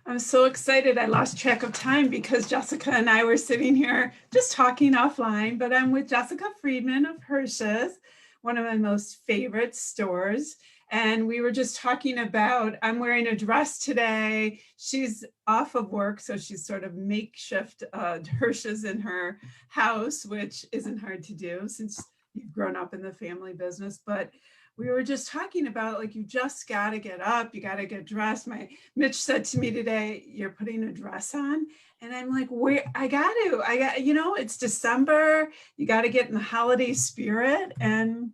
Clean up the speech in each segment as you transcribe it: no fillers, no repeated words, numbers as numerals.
I'm so excited. I lost track of time because Jessica and I were sitting here just talking offline, but I'm with Jessica Friedman of Hersh's, one of my most favorite stores. And we were just talking about, I'm wearing a dress today. She's off of work, so she's sort of makeshift Hersh's in her house, which isn't hard to do since you've grown up in the family business. But we were just talking about, like, you just got to get up, you got to get dressed. Mitch said to me today, "You're putting a dress on," and I'm like, "Where? I got, it's December. You got to get in the holiday spirit, and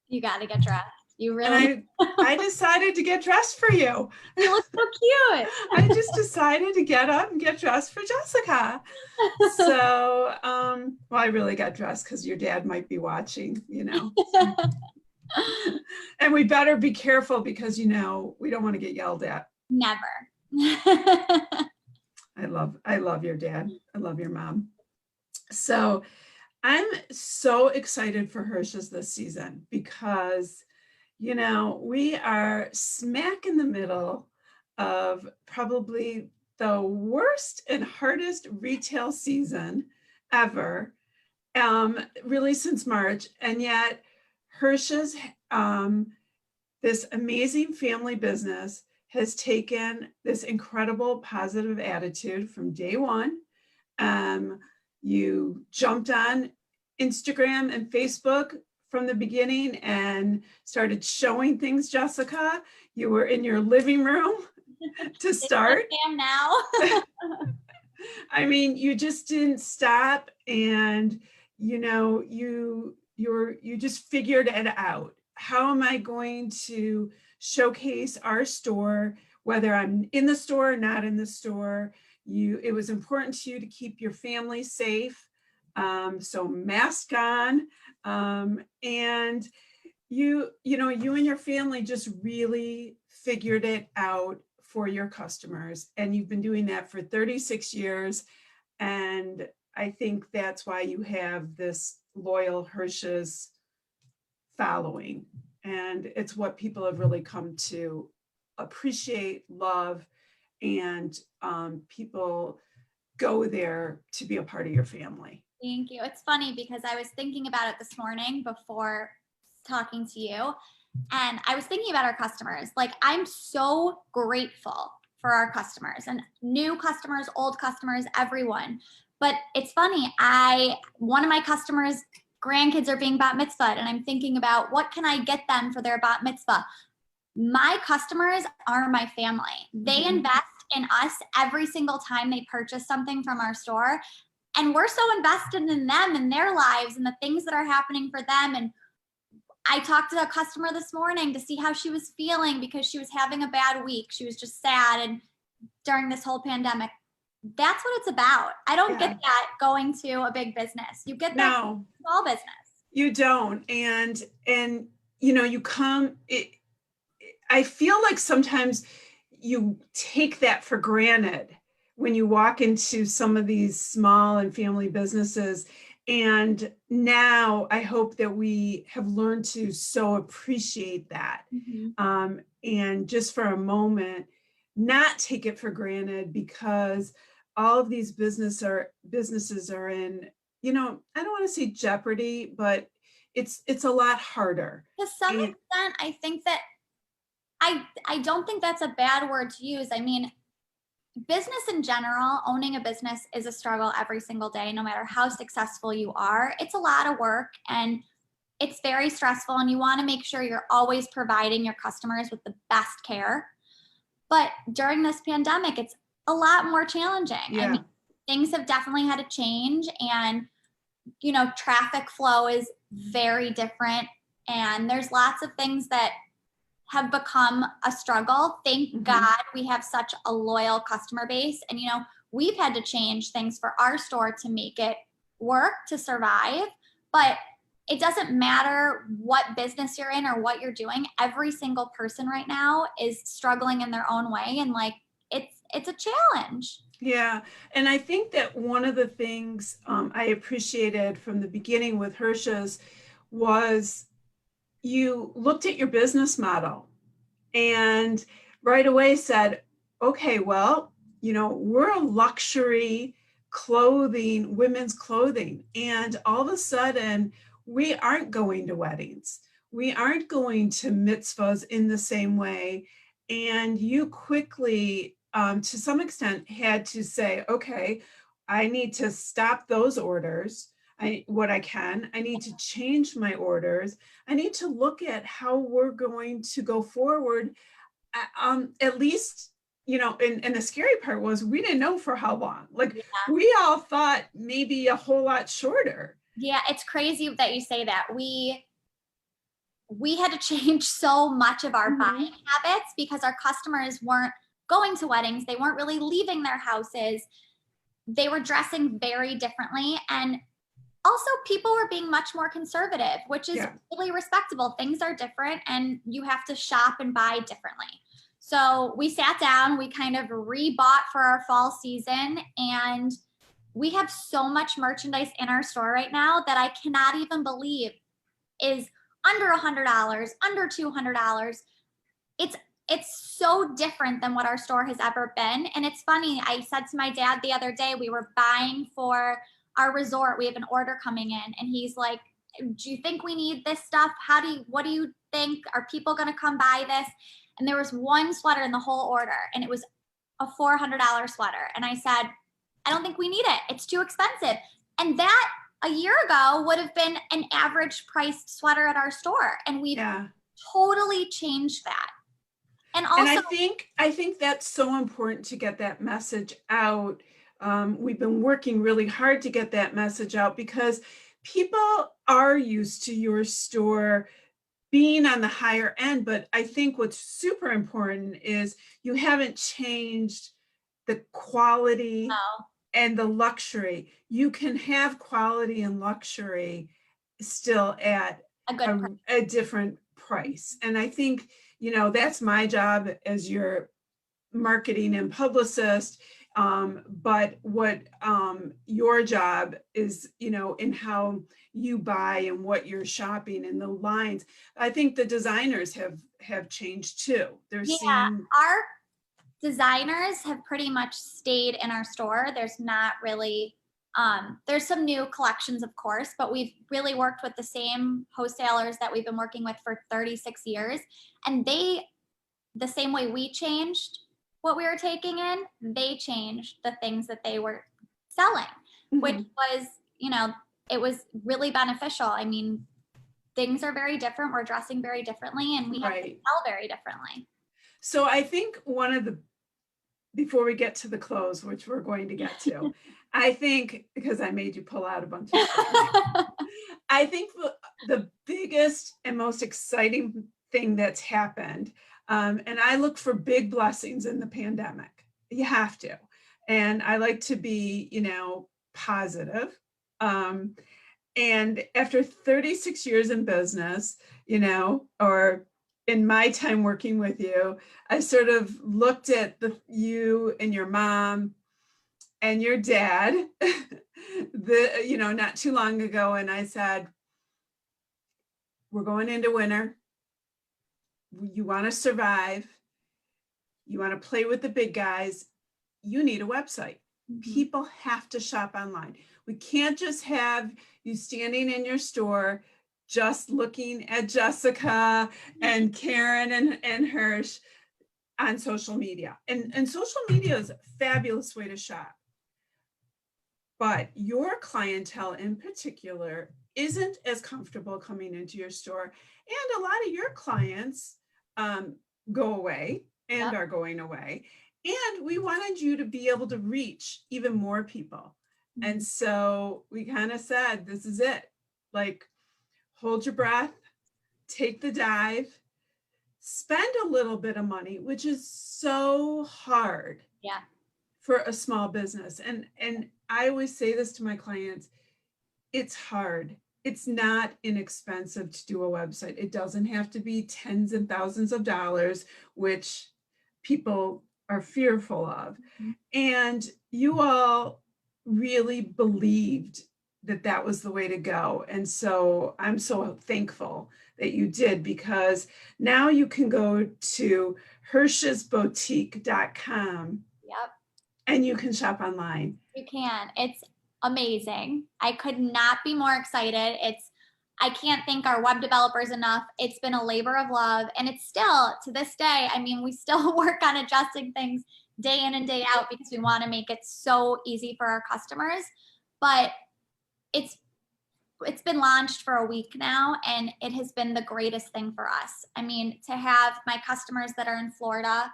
you got to get dressed. You really. And I decided to get dressed for you. You look so cute. I just decided to get up and get dressed for Jessica. So, well, I really got dressed because your dad might be watching, And we better be careful because, we don't want to get yelled at. Never. I love your dad. I love your mom. So I'm so excited for Hersh's this season because, we are smack in the middle of probably the worst and hardest retail season ever, really since March. And yet Hersh's, this amazing family business, has taken this incredible positive attitude from day one. You jumped on Instagram and Facebook from the beginning and started showing things, Jessica. You were in your living room to start. I am now. I mean, you just didn't stop, and you just figured it out. How am I going to showcase our store, whether I'm in the store or not in the store? It was important to you to keep your family safe. So mask on, and you and your family just really figured it out for your customers. And you've been doing that for 36 years. And I think that's why you have this loyal Hersh's following. And it's what people have really come to appreciate, love, and people go there to be a part of your family. Thank you. It's funny because I was thinking about it this morning before talking to you, and I was thinking about our customers. Like, I'm so grateful for our customers, and new customers, old customers, everyone. But it's funny, one of my customers' grandkids are being bat mitzvahed, and I'm thinking about what can I get them for their bat mitzvah. My customers are my family. They invest in us every single time they purchase something from our store. And we're so invested in them and their lives and the things that are happening for them. And I talked to a customer this morning to see how she was feeling because she was having a bad week. She was just sad, and during this whole pandemic. That's what it's about. I don't get that going to a big business. You get that in a small business. You don't. And you come, I feel like sometimes you take that for granted when you walk into some of these small and family businesses. And now I hope that we have learned to so appreciate that. And just for a moment, not take it for granted, because all of these businesses are in, I don't want to say jeopardy, but it's a lot harder. To some extent, I think that I don't think that's a bad word to use. I mean, business in general, owning a business is a struggle every single day, no matter how successful you are. It's a lot of work and it's very stressful, and you want to make sure you're always providing your customers with the best care. But during this pandemic, it's a lot more challenging. Yeah. I mean, things have definitely had to change, and traffic flow is very different, and there's lots of things that have become a struggle. Thank God we have such a loyal customer base, and we've had to change things for our store to make it work, to survive. But it doesn't matter what business you're in or what you're doing. Every single person right now is struggling in their own way, and it's a challenge. Yeah. And I think that one of the things I appreciated from the beginning with Hersh's was you looked at your business model and right away said, okay, well, we're a luxury clothing, women's clothing. And all of a sudden, we aren't going to weddings. We aren't going to mitzvahs in the same way. And you quickly, to some extent, had to say, okay, I need to stop those orders. What I can. I need to change my orders. I need to look at how we're going to go forward. At least, and the scary part was we didn't know for how long. Like Yeah. we all thought maybe a whole lot shorter. Yeah, it's crazy that you say that. We had to change so much of our buying habits because our customers weren't going to weddings. They weren't really leaving their houses. They were dressing very differently. And also people were being much more conservative, which is really respectable. Things are different and you have to shop and buy differently. So we sat down, we kind of rebought for our fall season, and we have so much merchandise in our store right now that I cannot even believe is under $100, under $200. It's so different than what our store has ever been. And it's funny, I said to my dad the other day, we were buying for our resort. We have an order coming in, and he's like, do you think we need this stuff? What do you think? Are people going to come buy this? And there was one sweater in the whole order, and it was a $400 sweater. And I said, I don't think we need it. It's too expensive. And that a year ago would have been an average priced sweater at our store. And we've totally changed that. And also, and I think that's so important to get that message out. We've been working really hard to get that message out because people are used to your store being on the higher end. But I think what's super important is you haven't changed the quality and the luxury. You can have quality and luxury still at a different price. And I think, that's my job as your marketing and publicist. But what your job is, in how you buy and what you're shopping and the lines. I think the designers have changed too. They're seeing our designers have pretty much stayed in our store. There's not really there's some new collections, of course, but we've really worked with the same wholesalers that we've been working with for 36 years. And the same way we changed what we were taking in, they changed the things that they were selling, which was, it was really beneficial. I mean, things are very different. We're dressing very differently, and we have to sell very differently. So I think before we get to the close, which we're going to get to, I think, because I made you pull out a bunch of stuff, I think the biggest and most exciting thing that's happened, and I look for big blessings in the pandemic. You have to. And I like to be, positive. And after 36 years in business, or in my time working with you, I sort of looked at you and your mom and your dad, not too long ago. And I said, we're going into winter. You want to survive. You want to play with the big guys. You need a website. People have to shop online. We can't just have you standing in your store just looking at Jessica and Karen and Hersh on social media. And social media is a fabulous way to shop. But your clientele in particular isn't as comfortable coming into your store. And a lot of your clients go away and are going away. And we wanted you to be able to reach even more people. And so we kind of said, this is it. Like, hold your breath, take the dive, spend a little bit of money, which is so hard for a small business. And I always say this to my clients, it's hard. It's not inexpensive to do a website. It doesn't have to be tens and thousands of dollars, which people are fearful of. And you all really believed that was the way to go. And so I'm so thankful that you did, because now you can go to hershesboutique.com And you can shop online. You can. It's amazing. I could not be more excited. I can't thank our web developers enough. It's been a labor of love. And it's still, to this day, I mean, we still work on adjusting things day in and day out because we want to make it so easy for our customers. But it's been launched for a week now, and it has been the greatest thing for us. I mean, to have my customers that are in Florida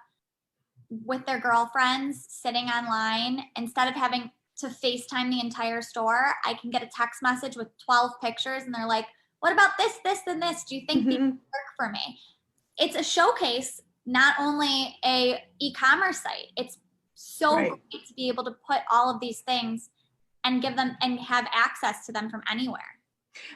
with their girlfriends sitting online, instead of having to FaceTime the entire store, I can get a text message with 12 pictures and they're like, what about this, this, and this? Do you think these work for me? It's a showcase, not only a e-commerce site. It's so great to be able to put all of these things and give them and have access to them from anywhere.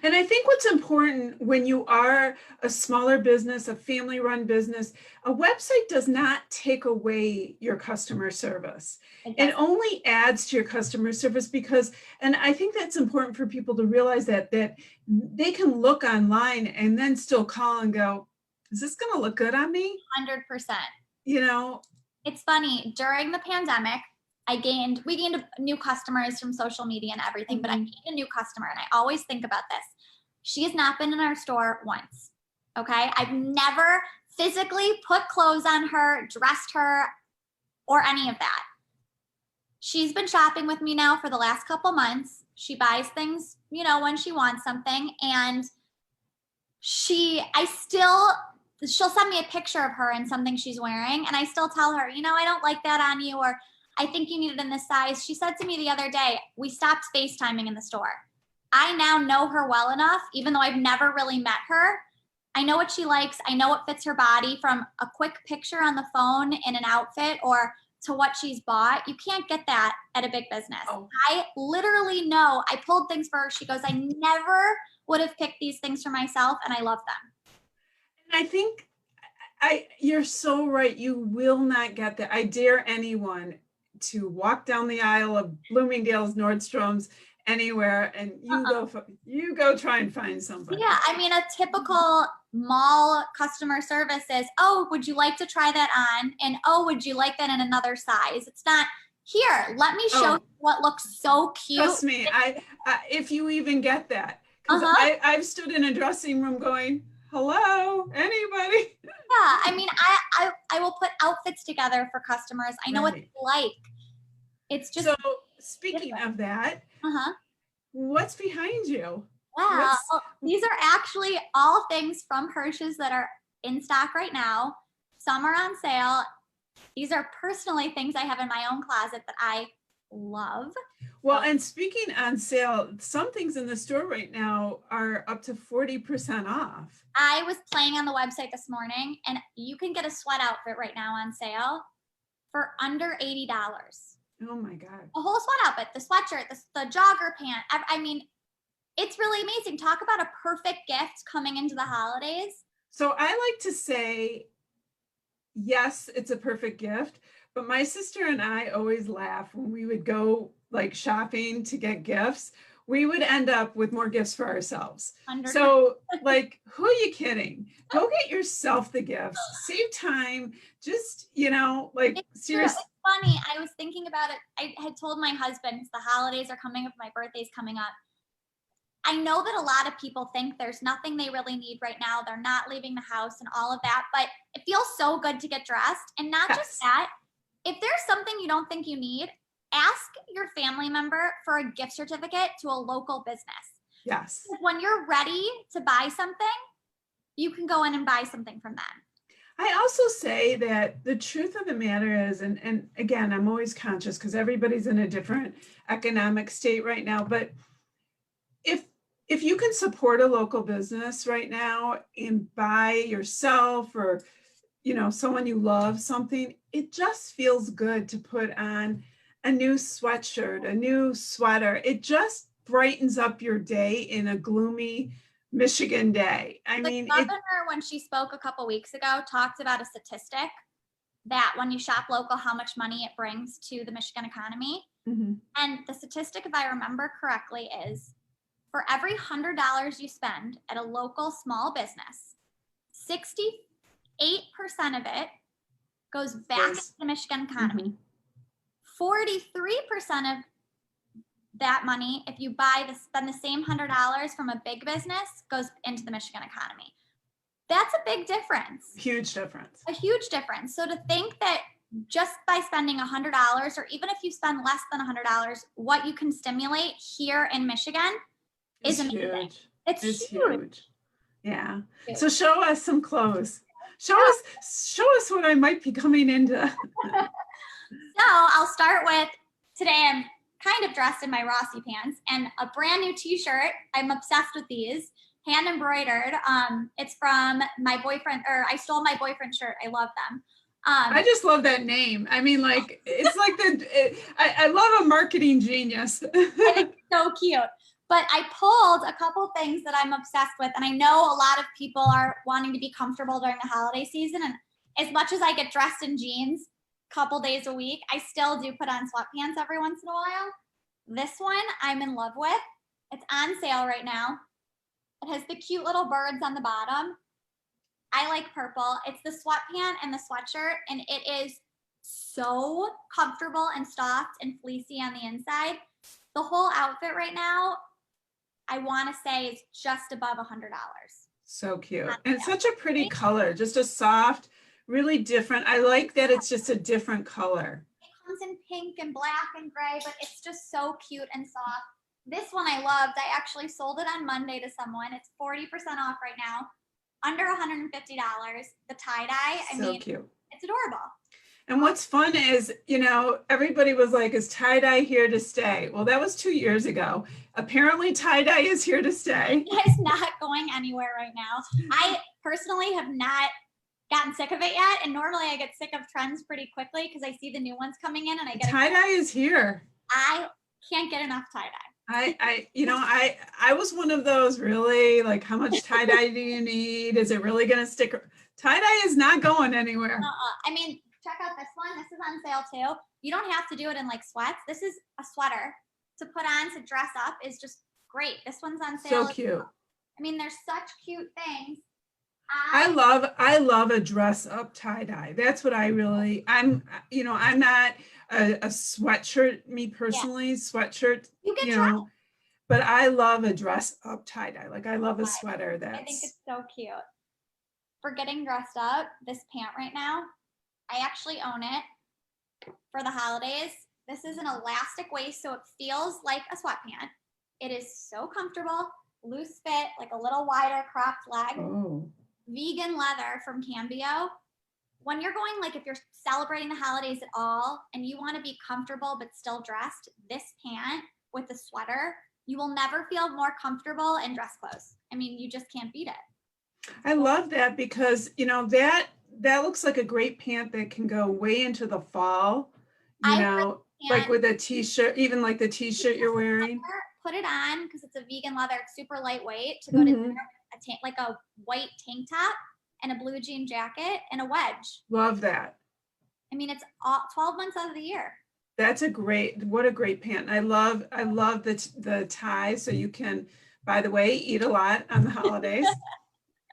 And I think what's important when you are a smaller business, a family-run business, a website does not take away your customer service. It only adds to your customer service because, and I think that's important for people to realize that they can look online and then still call and go, is this going to look good on me? 100%. You know, it's funny, during the pandemic, we gained new customers from social media and everything, but I gained a new customer, and I always think about this. She has not been in our store once, okay? I've never physically put clothes on her, dressed her, or any of that. She's been shopping with me now for the last couple months. She buys things, when she wants something, and she'll send me a picture of her and something she's wearing, and I still tell her, I don't like that on you, or I think you need it in this size. She said to me the other day, we stopped FaceTiming in the store. I now know her well enough, even though I've never really met her. I know what she likes. I know what fits her body, from a quick picture on the phone in an outfit or to what she's bought. You can't get that at a big business. I literally know. I pulled things for her. She goes, I never would have picked these things for myself, and I love them. And I think you're so right. You will not get that. I dare anyone to walk down the aisle of Bloomingdale's, Nordstrom's, anywhere, and you go try and find somebody. Yeah, I mean, a typical mall customer service is, oh, would you like to try that on? And oh, would you like that in another size? It's not, here, let me show you what looks so cute. Trust me, if you even get that, because I've stood in a dressing room going, hello, anybody? Yeah, I mean, I will put outfits together for customers. I know what they like. It's just so. Speaking of that, what's behind you? Wow, these are actually all things from Hersh's that are in stock right now. Some are on sale. These are personally things I have in my own closet that I love. Well, and speaking on sale, some things in the store right now are up to 40% off. I was playing on the website this morning, and you can get a sweat outfit right now on sale for under $80. Oh my God. A whole sweat outfit, the sweatshirt, the jogger pant. I mean, it's really amazing. Talk about a perfect gift coming into the holidays. So I like to say, yes, it's a perfect gift, but my sister and I always laugh when we would go like shopping to get gifts. We would end up with more gifts for ourselves. So like, who are you kidding? Go get yourself the gifts, save time, just, like seriously. It's funny. I was thinking about it. I had told my husband, the holidays are coming up, my birthday's coming up. I know that a lot of people think there's nothing they really need right now. They're not leaving the house and all of that, but it feels so good to get dressed. And not just that, if there's something you don't think you need, ask your family member for a gift certificate to a local business. Yes. When you're ready to buy something, you can go in and buy something from them. I also say that the truth of the matter is, and again, I'm always conscious because everybody's in a different economic state right now, but if you can support a local business right now and buy yourself or, someone you love something, it just feels good to put on a new sweatshirt, a new sweater. It just brightens up your day in a gloomy Michigan day. I mean, the governor, when she spoke a couple weeks ago, talked about a statistic that when you shop local, how much money it brings to the Michigan economy. And the statistic, if I remember correctly, is for every $100 you spend at a local small business, 68% of it goes back into the Michigan economy. 43% of that money, if you spend the same $100 from a big business, goes into the Michigan economy. That's a big difference. Huge difference. A huge difference. So to think that just by spending $100, or even if you spend less than $100, what you can stimulate here in Michigan is amazing. Huge. It's huge. Yeah. Huge. So show us some clothes. Show us what I might be coming into. So I'll start with, today I'm kind of dressed in my Rossi pants and a brand new t-shirt. I'm obsessed with these, hand embroidered. It's from my boyfriend, or I stole my boyfriend's shirt. I love them. I just love that name. I mean, like, it's like I love a marketing genius. It's so cute. But I pulled a couple things that I'm obsessed with. And I know a lot of people are wanting to be comfortable during the holiday season. And as much as I get dressed in jeans a couple days a week, I still do put on sweatpants every once in a while. This one I'm in love with. It's on sale right now. It has the cute little birds on the bottom. I like purple. It's the sweatpant and the sweatshirt, and it is so comfortable and soft and fleecy on the inside. The whole outfit right now, I want to say, is just above $100. So cute. And it's such a pretty color, just a soft, really different. I like that it's just a different color. It comes in pink and black and gray, but it's just so cute and soft. This one I loved. I actually sold it on Monday to someone. It's 40% off right now. Under $150. The tie-dye, I mean, cute. It's adorable. And what's fun is, everybody was like, is tie-dye here to stay? Well, that was 2 years ago. Apparently tie-dye is here to stay. It's not going anywhere right now. I personally have not gotten sick of it yet. And normally I get sick of trends pretty quickly because I see the new ones coming in and I get tie-dye is here. I can't get enough tie-dye. I was one of those, really, like, how much tie-dye do you need? Is it really going to stick? Tie-dye is not going anywhere. I mean, check out this one. This is on sale too. You don't have to do it in like sweats. This is a sweater to put on to dress up, is just great. This one's on sale. So cute. I mean, there's such cute things. I love a dress up tie-dye. That's what I'm not a sweatshirt, me personally, sweatshirt, but I love a dress up tie-dye. Like, I love a sweater. I think it's so cute. For getting dressed up, this pant right now, I actually own it for the holidays. This is an elastic waist, so it feels like a sweatpant. It is so comfortable, loose fit, like a little wider cropped leg. Oh. Vegan leather from Cambio. When you're going, like, if you're celebrating the holidays at all and you want to be comfortable but still dressed, this pant with the sweater, you will never feel more comfortable in dress clothes. I mean, you just can't beat it. I love that because, that looks like a great pant that can go way into the fall, like with a t-shirt, even like the t-shirt you're wearing. Put it on because it's a vegan leather. It's super lightweight to go to dinner, like a white tank top and a blue jean jacket and a wedge. Love that. I mean, it's all 12 months out of the year. That's what a great pant. I love the tie, so you can, by the way, eat a lot on the holidays.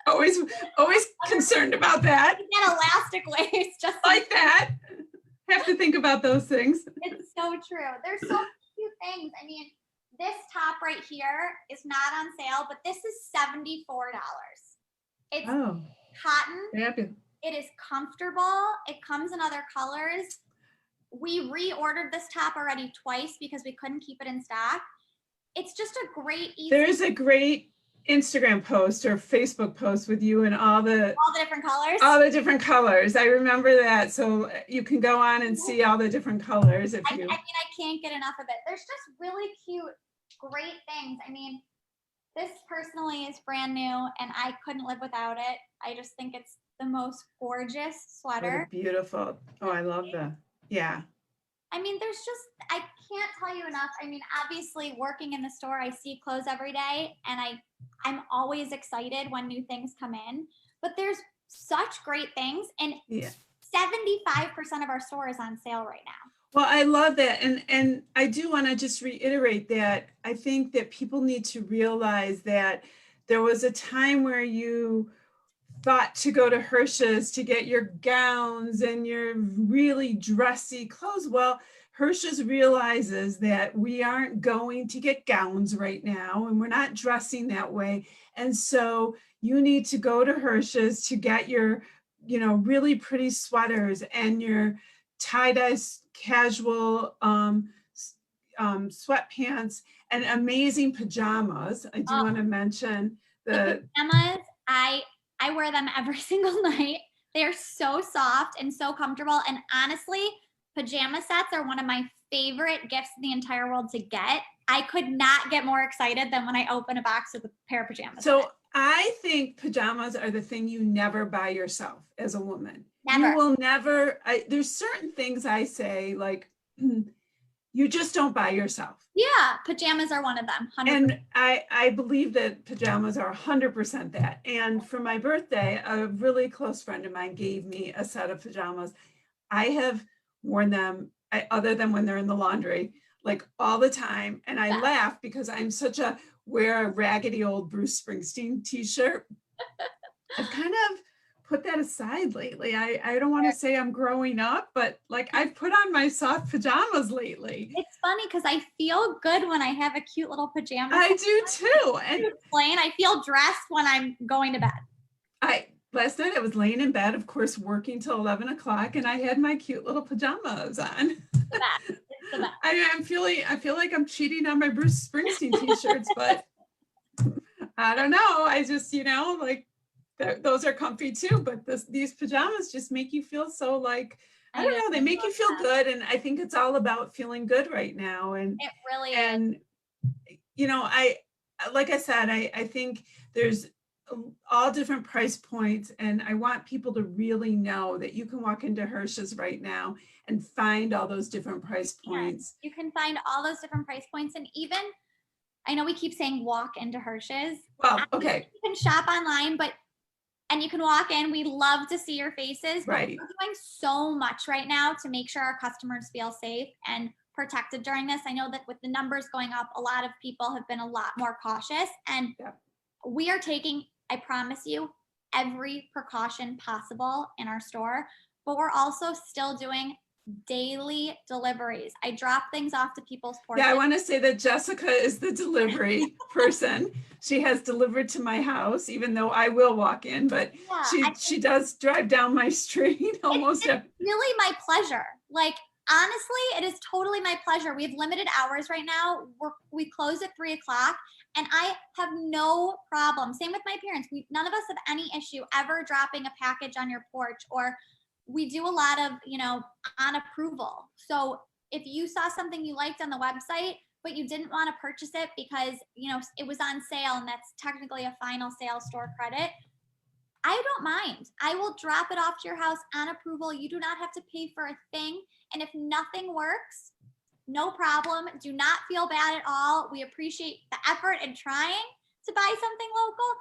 always concerned about that. An elastic waist, just like that. Have to think about those things. It's so true. There's so cute things. I mean, this top right here is not on sale, but this is $74. It's cotton. Happy. It is comfortable. It comes in other colors. We reordered this top already twice because we couldn't keep it in stock. It's just a great, easy. There's a great Instagram post or Facebook post with you and all the different colors. All the different colors. I remember that. So you can go on and see all the different colors. I mean, I can't get enough of it. There's just really cute, great things. I mean, this personally is brand new and I couldn't live without it. I just think it's the most gorgeous sweater. Beautiful. Oh, I love that. Yeah. I mean, there's just, I can't tell you enough. I mean, obviously working in the store, I see clothes every day and I'm always excited when new things come in, but there's such great things and 75% of our store is on sale right now. Well, I love that. And I do want to just reiterate that I think that people need to realize that there was a time where you thought to go to Hersh's to get your gowns and your really dressy clothes. Well, Hersh's realizes that we aren't going to get gowns right now and we're not dressing that way. And so you need to go to Hersh's to get your, really pretty sweaters and your tie-dye casual sweatpants and amazing pajamas. I do want to mention the pajamas. I wear them every single night. They are so soft and so comfortable. And honestly, pajama sets are one of my favorite gifts in the entire world to get. I could not get more excited than when I open a box with a pair of pajamas. So I think pajamas are the thing you never buy yourself as a woman. Never. You will never, there's certain things I say, like, you just don't buy yourself. Yeah, pajamas are one of them. 100%. And I believe that pajamas are 100% that. And for my birthday, a really close friend of mine gave me a set of pajamas. I have worn them, other than when they're in the laundry, like all the time. And I laugh because I'm wear a raggedy old Bruce Springsteen t-shirt. I've kind of put that aside lately. I don't want to say I'm growing up, but like I've put on my soft pajamas lately. It's funny because I feel good when I have a cute little pajama. I do too. And explain, I feel dressed when I'm going to bed. Last night I was laying in bed, of course, working till 11 o'clock, and I had my cute little pajamas on. It's the best. It's the best. I feel like I'm cheating on my Bruce Springsteen t-shirts, but I don't know. I just, like, those are comfy too, but these pajamas just make you feel so like, I don't know, they make you feel good. And I think it's all about feeling good right now. And it really is. And, like I said, I think there's all different price points. And I want people to really know that you can walk into Hersh's right now and find all those different price points. You can find all those different price points. And even, I know we keep saying walk into Hersh's. Well, okay. You can shop online, and you can walk in. We love to see your faces. Right. We're doing so much right now to make sure our customers feel safe and protected during this. I know that with the numbers going up, a lot of people have been a lot more cautious, and we are taking, I promise you, every precaution possible in our store, but we're also still doing daily deliveries. I drop things off to people's porches. Yeah, I want to say that Jessica is the delivery person. She has delivered to my house, even though I will walk in, but she does drive down my street almost. It's really my pleasure. Like, honestly, it is totally my pleasure. We have limited hours right now. We close at 3 o'clock, and I have no problem. Same with my parents. None of us have any issue ever dropping a package on your porch, or we do a lot of, on approval. So if you saw something you liked on the website, but you didn't want to purchase it because, it was on sale and that's technically a final sale store credit, I don't mind. I will drop it off to your house on approval. You do not have to pay for a thing. And if nothing works, no problem. Do not feel bad at all. We appreciate the effort in trying to buy something local.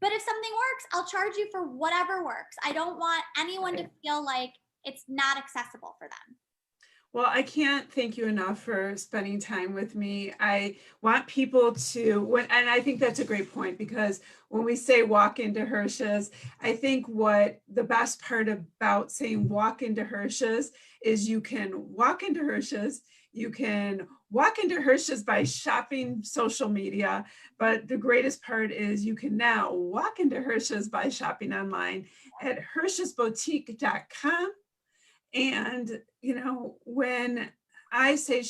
But if something works, I'll charge you for whatever works. I don't want anyone to feel like it's not accessible for them. Well, I can't thank you enough for spending time with me. I want people to, and I think that's a great point, because when we say walk into Hersh's, I think what the best part about saying walk into Hersh's is you can walk into Hersh's, you can walk into Hersh's by shopping social media, but the greatest part is you can now walk into Hersh's by shopping online at hershesboutique.com. And, when I say,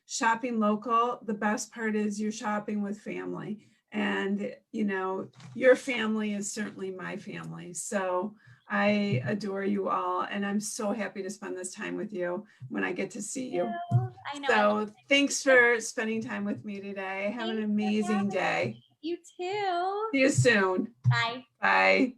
shopping local, the best part is you're shopping with family, and, your family is certainly my family. So I adore you all, and I'm so happy to spend this time with you when I get to see you. I know. So thanks for spending time with me today. Have an amazing day. You too. See you soon. Bye. Bye.